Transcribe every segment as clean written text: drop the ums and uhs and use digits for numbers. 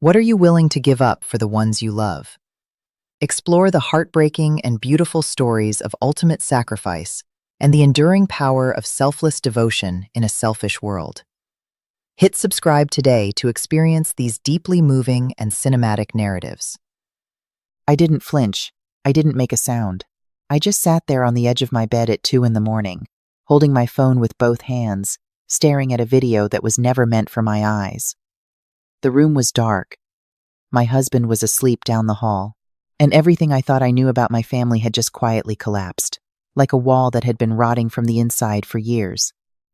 What are you willing to give up for the ones you love? Explore the heartbreaking and beautiful stories of ultimate sacrifice and the enduring power of selfless devotion in a selfish world. Hit subscribe today to experience these deeply moving and cinematic narratives. I didn't flinch. I didn't make a sound. I just sat there on the edge of my bed at 2 in the morning, holding my phone with both hands, staring at a video that was never meant for my eyes. The room was dark. My husband was asleep down the hall, and everything I thought I knew about my family had just quietly collapsed, like a wall that had been rotting from the inside for years.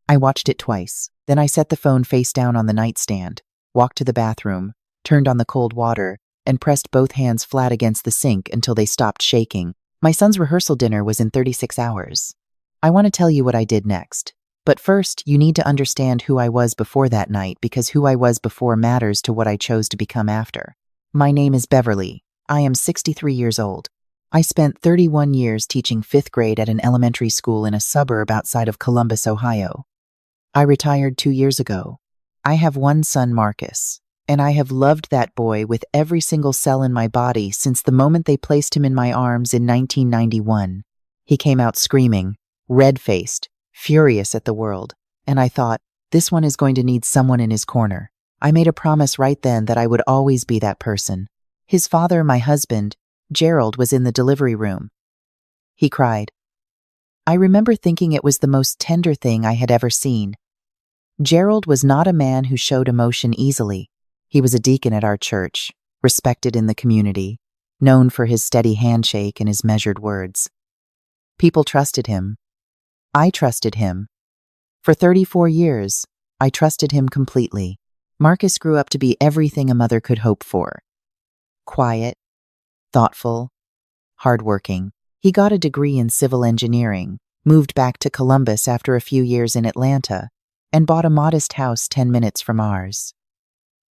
I watched it twice. Then I set the phone face down on the nightstand, walked to the bathroom, turned on the cold water, and pressed both hands flat against the sink until they stopped shaking. My son's rehearsal dinner was in 36 hours. I want to tell you what I did next. But first, you need to understand who I was before that night, because who I was before matters to what I chose to become after. My name is Beverly. I am 63 years old. I spent 31 years teaching 5th grade at an elementary school in a suburb outside of Columbus, Ohio. I retired 2 years ago. I have one son, Marcus, and I have loved that boy with every single cell in my body since the moment they placed him in my arms in 1991. He came out screaming, red-faced, furious at the world, and I thought, this one is going to need someone in his corner. I made a promise right then that I would always be that person. His father, my husband, Gerald, was in the delivery room. He cried. I remember thinking it was the most tender thing I had ever seen. Gerald was not a man who showed emotion easily. He was a deacon at our church, respected in the community, known for his steady handshake and his measured words. People trusted him. I trusted him. For 34 years, I trusted him completely. Marcus grew up to be everything a mother could hope for. Quiet, thoughtful, hardworking. He got a degree in civil engineering, moved back to Columbus after a few years in Atlanta, and bought a modest house 10 minutes from ours.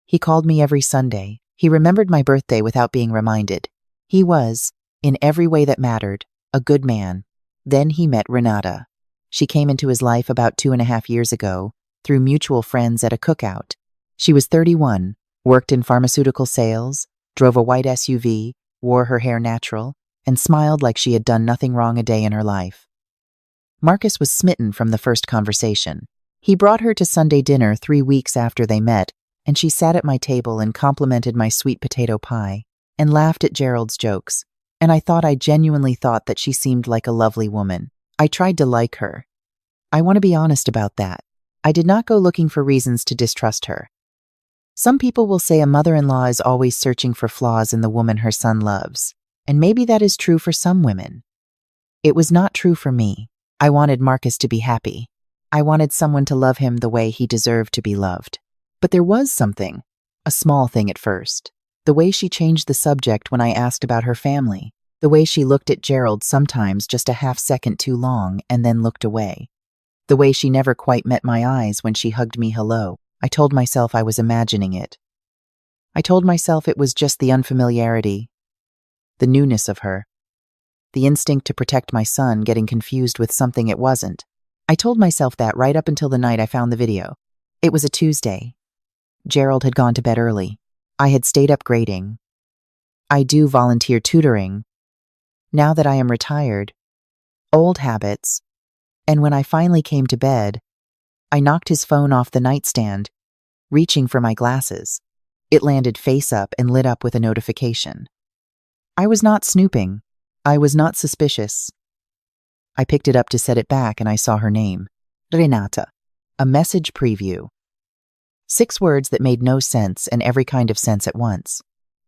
He called me every Sunday. He remembered my birthday without being reminded. He was, in every way that mattered, a good man. Then he met Renata. She came into his life about 2.5 years ago, through mutual friends at a cookout. She was 31, worked in pharmaceutical sales, drove a white SUV, wore her hair natural, and smiled like she had done nothing wrong a day in her life. Marcus was smitten from the first conversation. He brought her to Sunday dinner 3 weeks after they met, and she sat at my table and complimented my sweet potato pie, and laughed at Gerald's jokes, and I genuinely thought that she seemed like a lovely woman. I tried to like her. I want to be honest about that. I did not go looking for reasons to distrust her. Some people will say a mother-in-law is always searching for flaws in the woman her son loves, and maybe that is true for some women. It was not true for me. I wanted Marcus to be happy. I wanted someone to love him the way he deserved to be loved. But there was something, a small thing at first. The way she changed the subject when I asked about her family. The way she looked at Gerald sometimes just a half second too long and then looked away. The way she never quite met my eyes when she hugged me hello. I told myself I was imagining it. I told myself it was just the unfamiliarity, the newness of her, the instinct to protect my son getting confused with something it wasn't. I told myself that right up until the night I found the video. It was a Tuesday. Gerald had gone to bed early. I had stayed up grading. I do volunteer tutoring. Now that I am retired, old habits, and when I finally came to bed, I knocked his phone off the nightstand, reaching for my glasses. It landed face up and lit up with a notification. I was not snooping. I was not suspicious. I picked it up to set it back and I saw her name. Renata. A message preview. 6 words that made no sense and every kind of sense at once.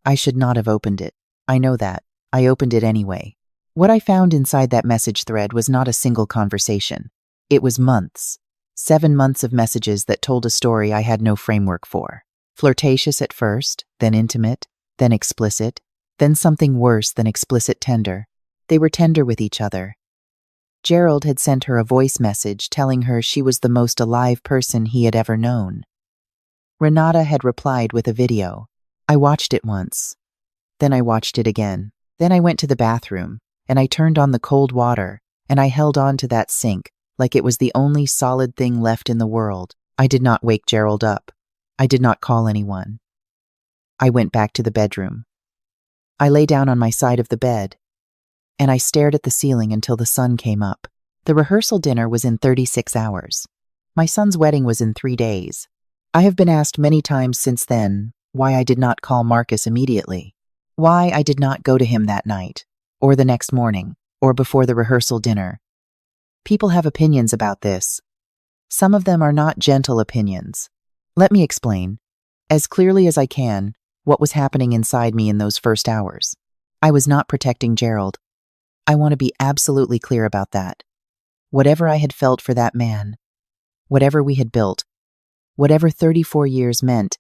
I should not have opened it. I know that. I opened it anyway. What I found inside that message thread was not a single conversation. It was months. 7 months of messages that told a story I had no framework for. Flirtatious at first, then intimate, then explicit, then something worse than explicit tender. They were tender with each other. Gerald had sent her a voice message telling her she was the most alive person he had ever known. Renata had replied with a video. I watched it once. Then I watched it again. Then I went to the bathroom, and I turned on the cold water, and I held on to that sink like it was the only solid thing left in the world. I did not wake Gerald up. I did not call anyone. I went back to the bedroom. I lay down on my side of the bed, and I stared at the ceiling until the sun came up. The rehearsal dinner was in 36 hours. My son's wedding was in 3 days. I have been asked many times since then why I did not call Marcus immediately, why I did not go to him that night, or the next morning, or before the rehearsal dinner. People have opinions about this. Some of them are not gentle opinions. Let me explain, as clearly as I can, what was happening inside me in those first hours. I was not protecting Gerald. I want to be absolutely clear about that. Whatever I had felt for that man, whatever we had built, whatever 34 years meant,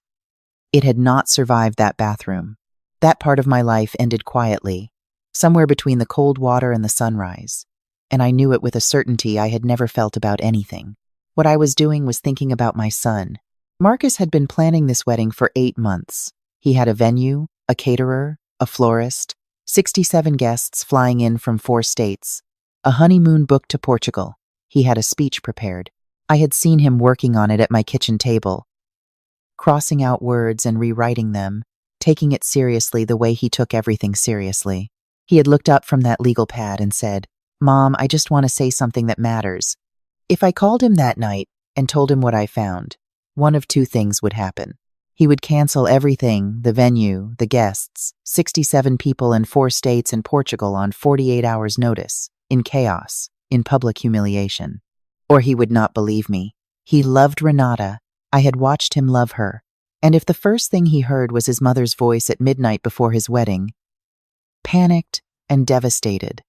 it had not survived that bathroom. That part of my life ended quietly, somewhere between the cold water and the sunrise, and I knew it with a certainty I had never felt about anything. What I was doing was thinking about my son. Marcus had been planning this wedding for 8 months. He had a venue, a caterer, a florist, 67 guests flying in from 4 states, a honeymoon booked to Portugal. He had a speech prepared. I had seen him working on it at my kitchen table, crossing out words and rewriting them, taking it seriously the way he took everything seriously. He had looked up from that legal pad and said, "Mom, I just want to say something that matters." If I called him that night and told him what I found, one of 2 things would happen. He would cancel everything, the venue, the guests, 67 people in 4 states and Portugal on 48 hours' notice, in chaos, in public humiliation. Or he would not believe me. He loved Renata. I had watched him love her. And if the first thing he heard was his mother's voice at midnight before his wedding, panicked and devastated,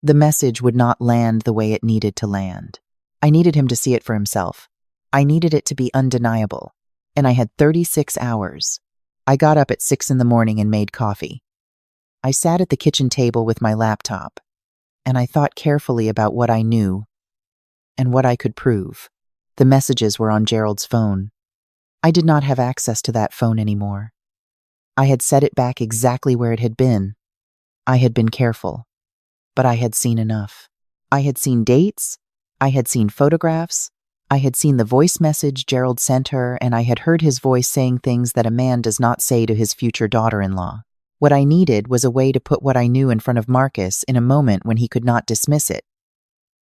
the message would not land the way it needed to land. I needed him to see it for himself. I needed it to be undeniable. And I had 36 hours. I got up at 6 in the morning and made coffee. I sat at the kitchen table with my laptop, and I thought carefully about what I knew and what I could prove. The messages were on Gerald's phone. I did not have access to that phone anymore. I had set it back exactly where it had been. I had been careful, but I had seen enough. I had seen dates, I had seen photographs, I had seen the voice message Gerald sent her, and I had heard his voice saying things that a man does not say to his future daughter-in-law. What I needed was a way to put what I knew in front of Marcus in a moment when he could not dismiss it,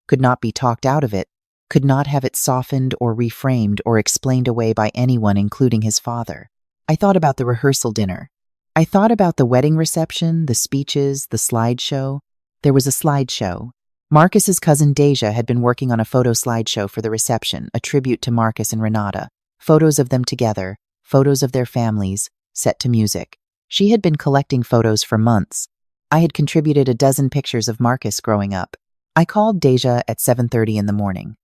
could not be talked out of it, could not have it softened or reframed or explained away by anyone, including his father. I thought about the rehearsal dinner. I thought about the wedding reception, the speeches, the slideshow. There was a slideshow. Marcus's cousin Deja had been working on a photo slideshow for the reception, a tribute to Marcus and Renata. Photos of them together, photos of their families, set to music. She had been collecting photos for months. I had contributed a dozen pictures of Marcus growing up. I called Deja at 7:30 in the morning.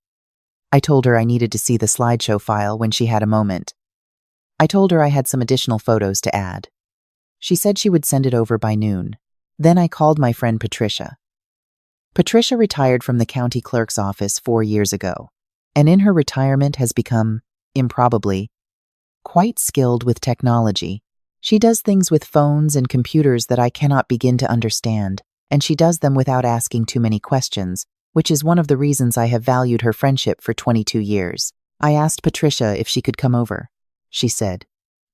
I told her I needed to see the slideshow file when she had a moment. I told her I had some additional photos to add. She said she would send it over by noon. Then I called my friend Patricia. Patricia retired from the county clerk's office 4 years ago, and in her retirement has become, improbably, quite skilled with technology. She does things with phones and computers that I cannot begin to understand, and she does them without asking too many questions, which is one of the reasons I have valued her friendship for 22 years. I asked Patricia if she could come over. She said,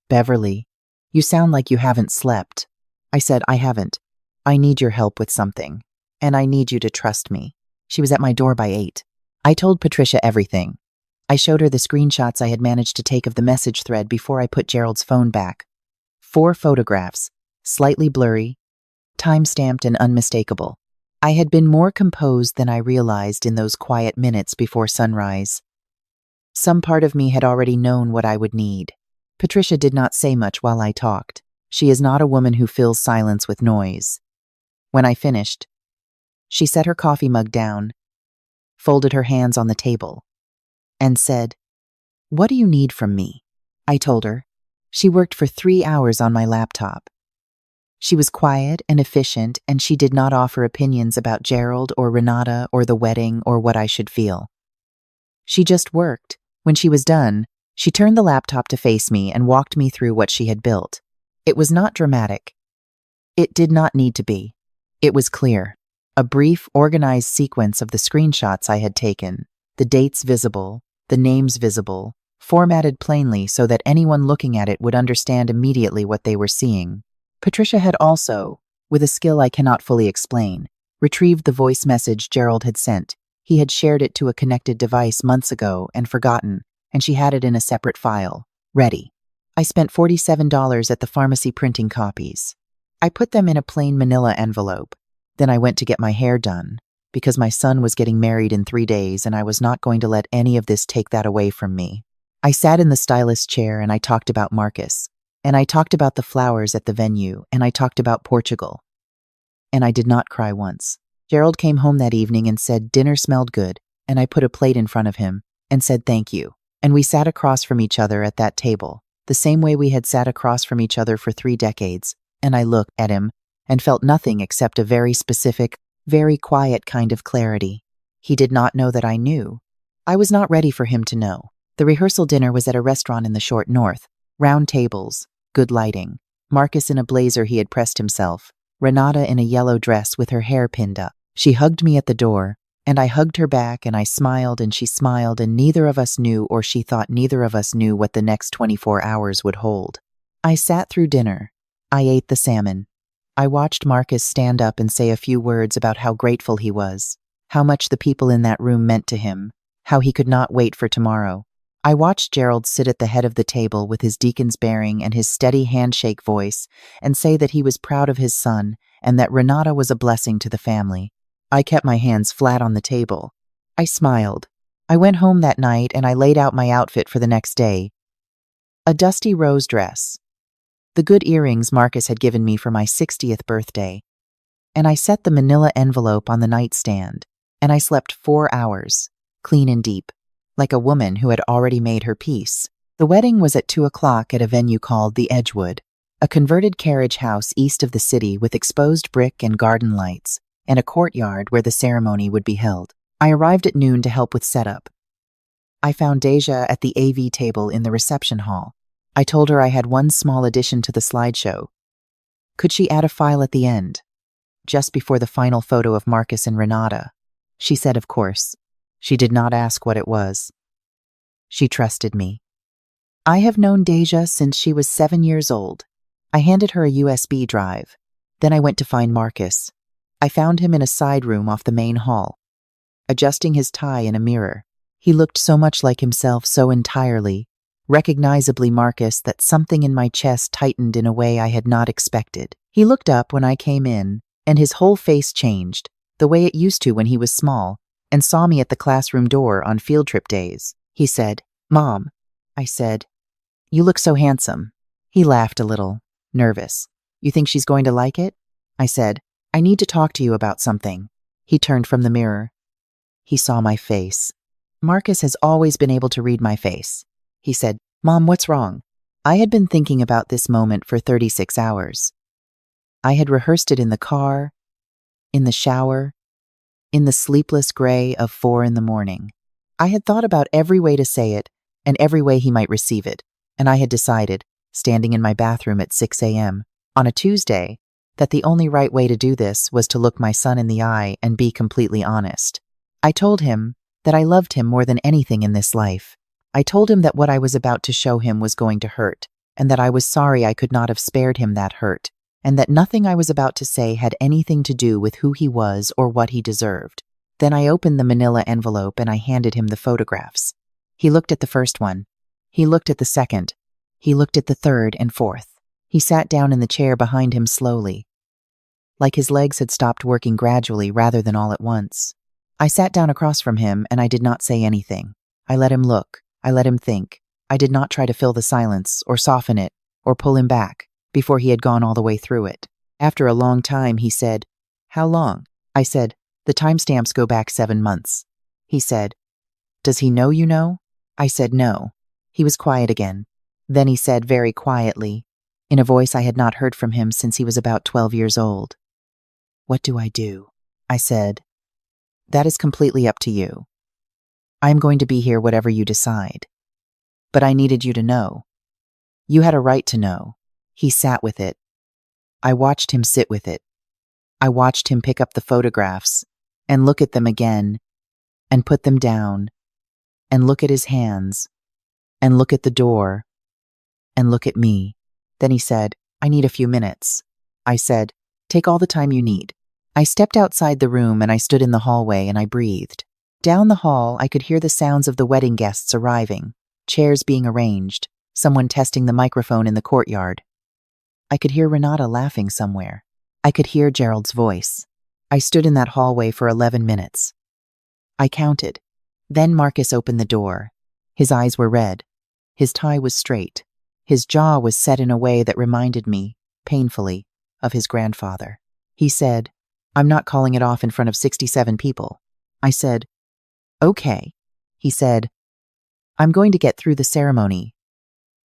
"Beverly, you sound like you haven't slept." I said, "I haven't. I need your help with something, and I need you to trust me." She was at my door by 8. I told Patricia everything. I showed her the screenshots I had managed to take of the message thread before I put Gerald's phone back. 4 photographs, slightly blurry, time-stamped and unmistakable. I had been more composed than I realized in those quiet minutes before sunrise. Some part of me had already known what I would need. Patricia did not say much while I talked. She is not a woman who fills silence with noise. When I finished, she set her coffee mug down, folded her hands on the table, and said, "What do you need from me?" I told her. She worked for 3 hours on my laptop. She was quiet and efficient, and she did not offer opinions about Gerald or Renata or the wedding or what I should feel. She just worked. When she was done, she turned the laptop to face me and walked me through what she had built. It was not dramatic. It did not need to be. It was clear. A brief, organized sequence of the screenshots I had taken, the dates visible, the names visible, formatted plainly so that anyone looking at it would understand immediately what they were seeing. Patricia had also, with a skill I cannot fully explain, retrieved the voice message Gerald had sent. He had shared it to a connected device months ago and forgotten, and she had it in a separate file, ready. I spent $47 at the pharmacy printing copies. I put them in a plain manila envelope. Then I went to get my hair done, because my son was getting married in 3 days and I was not going to let any of this take that away from me. I sat in the stylist chair and I talked about Marcus, and I talked about the flowers at the venue, and I talked about Portugal. And I did not cry once. Gerald came home that evening and said dinner smelled good, and I put a plate in front of him and said thank you. And we sat across from each other at that table, the same way we had sat across from each other for 3 decades, and I looked at him and felt nothing except a very specific, very quiet kind of clarity. He did not know that I knew. I was not ready for him to know. The rehearsal dinner was at a restaurant in the short north. Round tables, good lighting. Marcus in a blazer he had pressed himself. Renata in a yellow dress with her hair pinned up. She hugged me at the door, and I hugged her back, and I smiled and she smiled, and neither of us knew, or she thought neither of us knew, what the next 24 hours would hold. I sat through dinner. I ate the salmon. I watched Marcus stand up and say a few words about how grateful he was, how much the people in that room meant to him, how he could not wait for tomorrow. I watched Gerald sit at the head of the table with his deacon's bearing and his steady handshake voice and say that he was proud of his son and that Renata was a blessing to the family. I kept my hands flat on the table. I smiled. I went home that night and I laid out my outfit for the next day. A dusty rose dress. The good earrings Marcus had given me for my 60th birthday. And I set the manila envelope on the nightstand, and I slept 4 hours, clean and deep, like a woman who had already made her peace. The wedding was at 2 o'clock at a venue called the Edgewood, a converted carriage house east of the city with exposed brick and garden lights, and a courtyard where the ceremony would be held. I arrived at noon to help with setup. I found Deja at the AV table in the reception hall. I told her I had one small addition to the slideshow. Could she add a file at the end, just before the final photo of Marcus and Renata? She said of course. She did not ask what it was. She trusted me. I have known Deja since she was 7 years old. I handed her a USB drive. Then I went to find Marcus. I found him in a side room off the main hall, adjusting his tie in a mirror. He looked so much like himself, so entirely, recognizably Marcus, that something in my chest tightened in a way I had not expected. He looked up when I came in, and his whole face changed, the way it used to when he was small, and saw me at the classroom door on field trip days. He said, "Mom." I said, "You look so handsome." He laughed a little, nervous. "You think she's going to like it?" I said, "I need to talk to you about something." He turned from the mirror. He saw my face. Marcus has always been able to read my face. He said, "Mom, what's wrong?" I had been thinking about this moment for 36 hours. I had rehearsed it in the car, in the shower, in the sleepless gray of 4 in the morning. I had thought about every way to say it and every way he might receive it, and I had decided, standing in my bathroom at 6 a.m. on a Tuesday, that the only right way to do this was to look my son in the eye and be completely honest. I told him that I loved him more than anything in this life. I told him that what I was about to show him was going to hurt, and that I was sorry I could not have spared him that hurt, and that nothing I was about to say had anything to do with who he was or what he deserved. Then I opened the manila envelope and I handed him the photographs. He looked at the first one. He looked at the second. He looked at the third and fourth. He sat down in the chair behind him slowly, like his legs had stopped working gradually rather than all at once. I sat down across from him and I did not say anything. I let him look. I let him think. I did not try to fill the silence or soften it or pull him back before he had gone all the way through it. After a long time, he said, "How long?" I said, "The timestamps go back 7 months." He said, "Does he know you know?" I said, "No." He was quiet again. Then he said very quietly, in a voice I had not heard from him since he was about 12 years old, "What do I do?" I said, "That is completely up to you. I am going to be here whatever you decide. But I needed you to know. You had a right to know." He sat with it. I watched him sit with it. I watched him pick up the photographs and look at them again and put them down and look at his hands and look at the door and look at me. Then he said, I need a few minutes. I said, take all the time you need. I stepped outside the room and I stood in the hallway and I breathed. Down the hall, I could hear the sounds of the wedding guests arriving, chairs being arranged, someone testing the microphone in the courtyard. I could hear Renata laughing somewhere. I could hear Gerald's voice. I stood in that hallway for 11 minutes. I counted. Then Marcus opened the door. His eyes were red. His tie was straight. His jaw was set in a way that reminded me, painfully, of his grandfather. He said, I'm not calling it off in front of 67 people. I said, okay. He said, I'm going to get through the ceremony.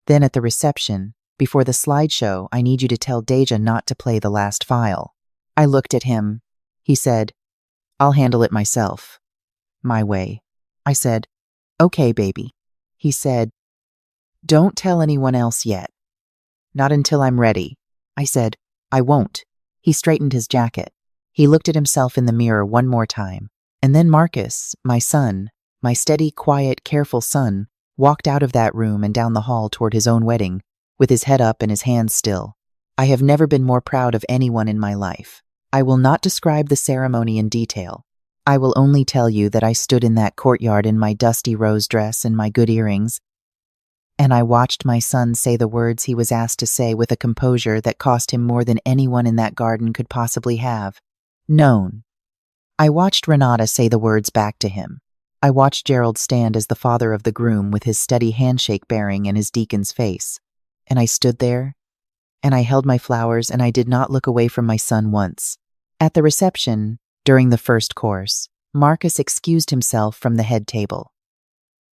Then at the reception, before the slideshow, I need you to tell Deja not to play the last file. I looked at him. He said, I'll handle it myself. My way. I said, okay, baby. He said, don't tell anyone else yet. Not until I'm ready. I said, I won't. He straightened his jacket. He looked at himself in the mirror one more time. And then Marcus, my son, my steady, quiet, careful son, walked out of that room and down the hall toward his own wedding, with his head up and his hands still. I have never been more proud of anyone in my life. I will not describe the ceremony in detail. I will only tell you that I stood in that courtyard in my dusty rose dress and my good earrings, and I watched my son say the words he was asked to say with a composure that cost him more than anyone in that garden could possibly have known. I watched Renata say the words back to him. I watched Gerald stand as the father of the groom with his steady handshake bearing in his deacon's face. And I stood there, and I held my flowers, and I did not look away from my son once. At the reception, during the first course, Marcus excused himself from the head table.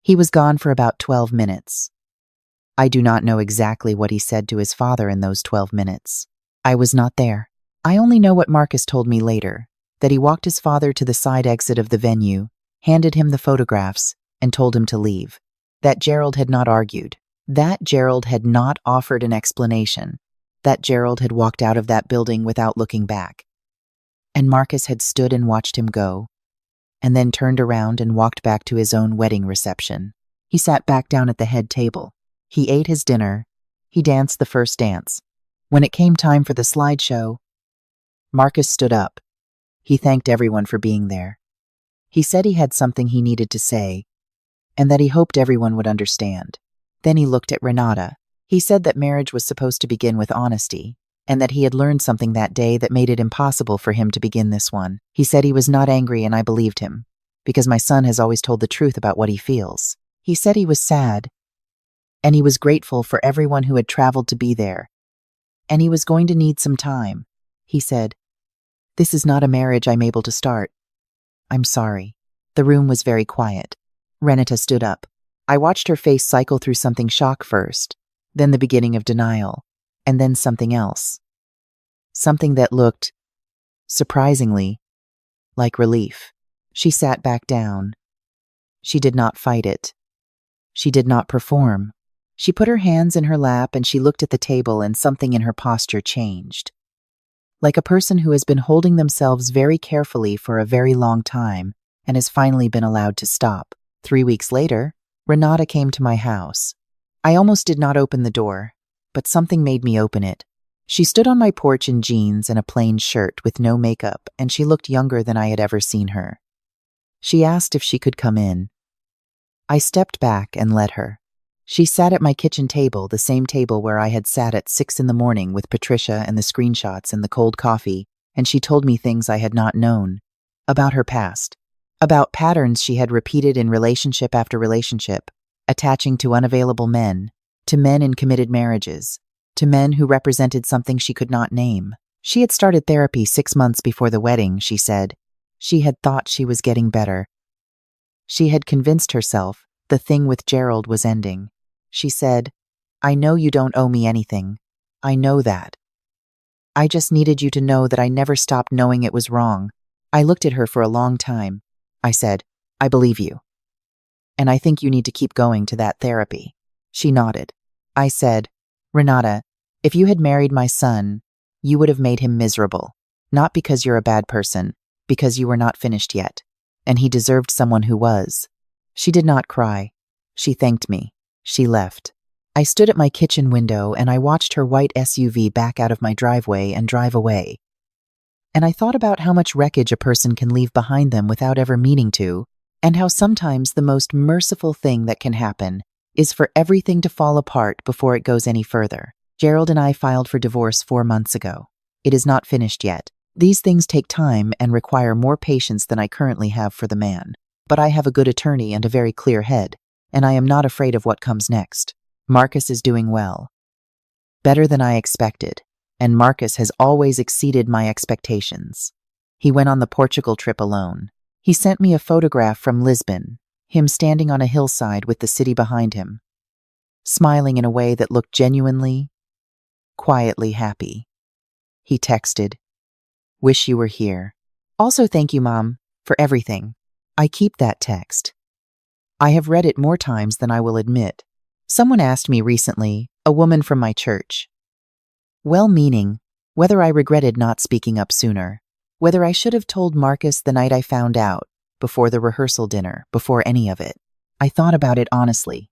He was gone for about 12 minutes. I do not know exactly what he said to his father in those 12 minutes. I was not there. I only know what Marcus told me later, that he walked his father to the side exit of the venue, handed him the photographs, and told him to leave. That Gerald had not argued. That Gerald had not offered an explanation. That Gerald had walked out of that building without looking back. And Marcus had stood and watched him go, and then turned around and walked back to his own wedding reception. He sat back down at the head table. He ate his dinner. He danced the first dance. When it came time for the slideshow, Marcus stood up. He thanked everyone for being there. He said he had something he needed to say, and that he hoped everyone would understand. Then he looked at Renata. He said that marriage was supposed to begin with honesty, and that he had learned something that day that made it impossible for him to begin this one. He said he was not angry, and I believed him, because my son has always told the truth about what he feels. He said he was sad, and he was grateful for everyone who had traveled to be there, and he was going to need some time. He said, this is not a marriage I'm able to start. I'm sorry. The room was very quiet. Renata stood up. I watched her face cycle through something shock first, then the beginning of denial, and then something else. Something that looked, surprisingly, like relief. She sat back down. She did not fight it. She did not perform. She put her hands in her lap and she looked at the table, and something in her posture changed. Like a person who has been holding themselves very carefully for a very long time and has finally been allowed to stop. 3 weeks later, Renata came to my house. I almost did not open the door, but something made me open it. She stood on my porch in jeans and a plain shirt with no makeup, and she looked younger than I had ever seen her. She asked if she could come in. I stepped back and let her. She sat at my kitchen table, the same table where I had sat at 6 in the morning with Patricia and the screenshots and the cold coffee, and she told me things I had not known. About her past. About patterns she had repeated in relationship after relationship, attaching to unavailable men, to men in committed marriages, to men who represented something she could not name. She had started therapy 6 months before the wedding, she said. She had thought she was getting better. She had convinced herself the thing with Gerald was ending. She said, I know you don't owe me anything. I know that. I just needed you to know that I never stopped knowing it was wrong. I looked at her for a long time. I said, I believe you. And I think you need to keep going to that therapy. She nodded. I said, Renata, if you had married my son, you would have made him miserable. Not because you're a bad person, because you were not finished yet. And he deserved someone who was. She did not cry. She thanked me. She left. I stood at my kitchen window and I watched her white SUV back out of my driveway and drive away. And I thought about how much wreckage a person can leave behind them without ever meaning to, and how sometimes the most merciful thing that can happen is for everything to fall apart before it goes any further. Gerald and I filed for divorce 4 months ago. It is not finished yet. These things take time and require more patience than I currently have for the man. But I have a good attorney and a very clear head, and I am not afraid of what comes next. Marcus is doing well. Better than I expected, and Marcus has always exceeded my expectations. He went on the Portugal trip alone. He sent me a photograph from Lisbon, him standing on a hillside with the city behind him, smiling in a way that looked genuinely, quietly happy. He texted, "Wish you were here. Also thank you, Mom, for everything." I keep that text. I have read it more times than I will admit. Someone asked me recently, a woman from my church, well-meaning, whether I regretted not speaking up sooner, whether I should have told Marcus the night I found out, before the rehearsal dinner, before any of it. I thought about it honestly.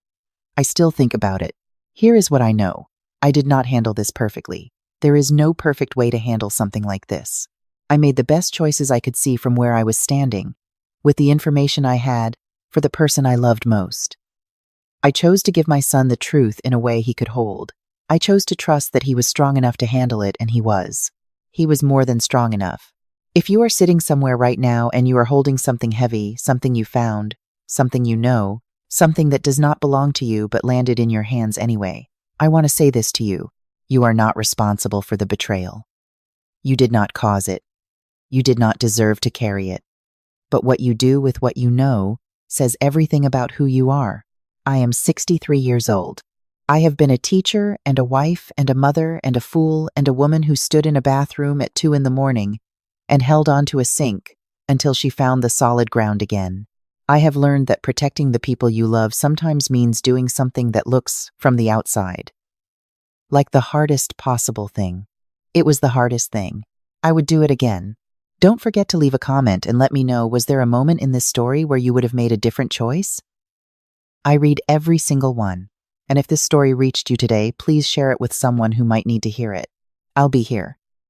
I still think about it. Here is what I know. I did not handle this perfectly. There is no perfect way to handle something like this. I made the best choices I could see from where I was standing, with the information I had, for the person I loved most. I chose to give my son the truth in a way he could hold. I chose to trust that he was strong enough to handle it, and he was. He was more than strong enough. If you are sitting somewhere right now and you are holding something heavy, something you found, something you know, something that does not belong to you but landed in your hands anyway, I want to say this to you. You are not responsible for the betrayal. You did not cause it. You did not deserve to carry it. But what you do with what you know says everything about who you are. I am 63 years old. I have been a teacher and a wife and a mother and a fool and a woman who stood in a bathroom at 2 a.m. and held onto a sink until she found the solid ground again. I have learned that protecting the people you love sometimes means doing something that looks, from the outside, like the hardest possible thing. It was the hardest thing. I would do it again. Don't forget to leave a comment and let me know, was there a moment in this story where you would have made a different choice? I read every single one. And if this story reached you today, please share it with someone who might need to hear it. I'll be here.